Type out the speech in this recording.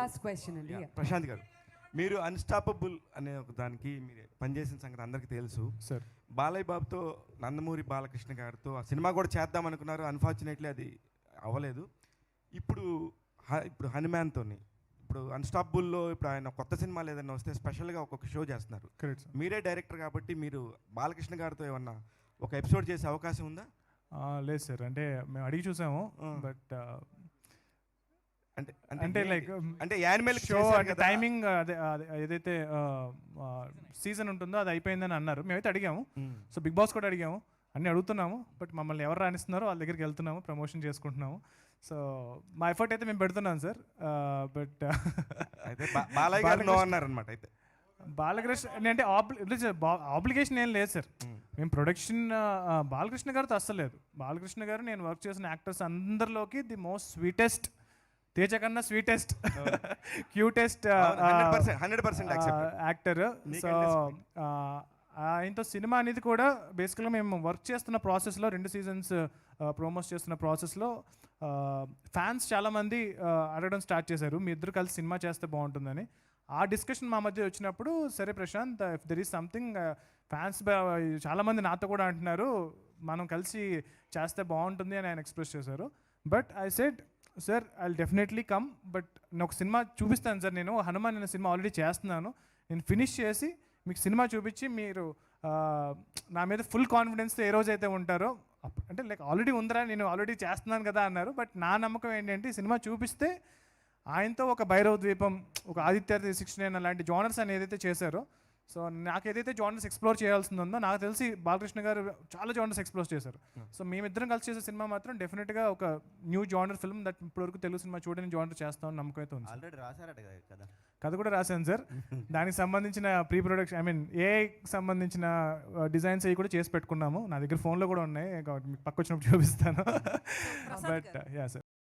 Last question అండి. ప్రశాంత్ గారు, మీరు అన్స్టాపబుల్ అనే ఒక దానికి మీరు పనిచేసిన సంగతి అందరికీ తెలుసు సార్. బాలయ్య బాబుతో నందమూరి బాలకృష్ణ గారితో ఆ సినిమా కూడా చేద్దాం అనుకున్నారు, అన్ఫార్చునేట్లీ అది అవ్వలేదు. ఇప్పుడు హనుమాన్తోని ఇప్పుడు అన్స్టాపబుల్లో ఇప్పుడు ఆయన కొత్త సినిమాలు ఏదైనా వస్తే స్పెషల్గా ఒక్కొక్క షో చేస్తున్నారు. మీరే డైరెక్టర్ కాబట్టి మీరు బాలకృష్ణ గారితో ఏమన్నా ఒక ఎపిసోడ్ చేసే అవకాశం ఉందా? లేదు సార్, అంటే మేము అడిగి చూసాము, బట్ అంటే లైక్ అంటే యానిమల్ షో అంటే టైమింగ్ అదే ఏదైతే సీజన్ ఉంటుందో అది అయిపోయిందని అన్నారు. మేమైతే అడిగాము, సో బిగ్ బాస్ కూడా అడిగాము, అన్నీ అడుగుతున్నాము, బట్ మమ్మల్ని ఎవరు రాణిస్తున్నారో వాళ్ళ దగ్గరికి వెళ్తున్నాము, ప్రమోషన్ చేసుకుంటున్నాము. సో మా ఎఫర్ట్ అయితే మేము పెడుతున్నాం సార్. బట్ బాలయ్య గారు నో అన్నారు అనమాట. అయితే బాలకృష్ణ అంటే ఆబ్లిగేషన్ ఏం లేదు సార్. మేము ప్రొడక్షన్ బాలకృష్ణ గారితో అస్సలేదు. బాలకృష్ణ గారు నేను వర్క్ చేసిన యాక్టర్స్ అందరిలోకి ది మోస్ట్ స్వీటెస్ట్, తేజ కన్నా స్వీటెస్ట్, క్యూటెస్ట్ యాక్టర్. సో ఆయనతో సినిమా అనేది కూడా బేసికల్గా మేము వర్క్ చేస్తున్న ప్రాసెస్లో 2 సీజన్స్ ప్రోమోస్ చేస్తున్న ప్రాసెస్లో ఫ్యాన్స్ చాలామంది అడగడం స్టార్ట్ చేశారు, మీ ఇద్దరు కలిసి సినిమా చేస్తే బాగుంటుందని. ఆ డిస్కషన్ మా మధ్య వచ్చినప్పుడు, సరే Prashant, if there is something, fans చాలామంది నాతో కూడా అంటున్నారు మనం కలిసి చేస్తే బాగుంటుంది అని ఆయన ఎక్స్ప్రెస్ చేశారు. But I said, sir I will definitely come, but నేను ఒక సినిమా చూపిస్తాను సార్. నేను హనుమాన్ అనే సినిమా ఆల్రెడీ చేస్తున్నాను, నేను ఫినిష్ చేసి మీకు సినిమా చూపించి మీరు నా మీద ఫుల్ కాన్ఫిడెన్స్తో ఏ రోజైతే ఉంటారో, అంటే లైక్ ఆల్రెడీ ఉందిరా నేను ఆల్రెడీ చేస్తున్నాను కదా అన్నారు. బట్ నా నమ్మకం ఏంటంటే ఈ సినిమా చూపిస్తే ఆయనతో ఒక భైరవ ద్వీపం, ఒక ఆదిత్య 69 అలాంటి జానర్స్ అని ఏదైతే చేశారో, సో నాకు ఏదైతే జానర్స్ ఎక్స్ప్లోర్ చేయాల్సి ఉందో, నాకు తెలిసి బాలకృష్ణ గారు చాలా జానర్స్ ఎక్స్ప్లోర్ చేశారు. సో మేమిద్దరం కలిసి చేసే సినిమా మాత్రం డెఫినెట్గా ఒక న్యూ జానర్ ఫిల్మ్ దట్ ఇప్పటివరకు తెలుగు సినిమా చూడని జానర్ చేస్తామని నమ్మకం అయితే ఉంది. ఆల్రెడీ రాశారట కదా కథ కూడా రాశాను సార్. దానికి సంబంధించిన ప్రీ ప్రొడక్షన్, ఐ మీన్ ఏఐకి సంబంధించిన డిజైన్స్ అవి కూడా చేసి పెట్టుకున్నాము. నా దగ్గర ఫోన్లో కూడా ఉన్నాయి, మీకు పక్క వచ్చినప్పుడు చూపిస్తాను. But yeah sir.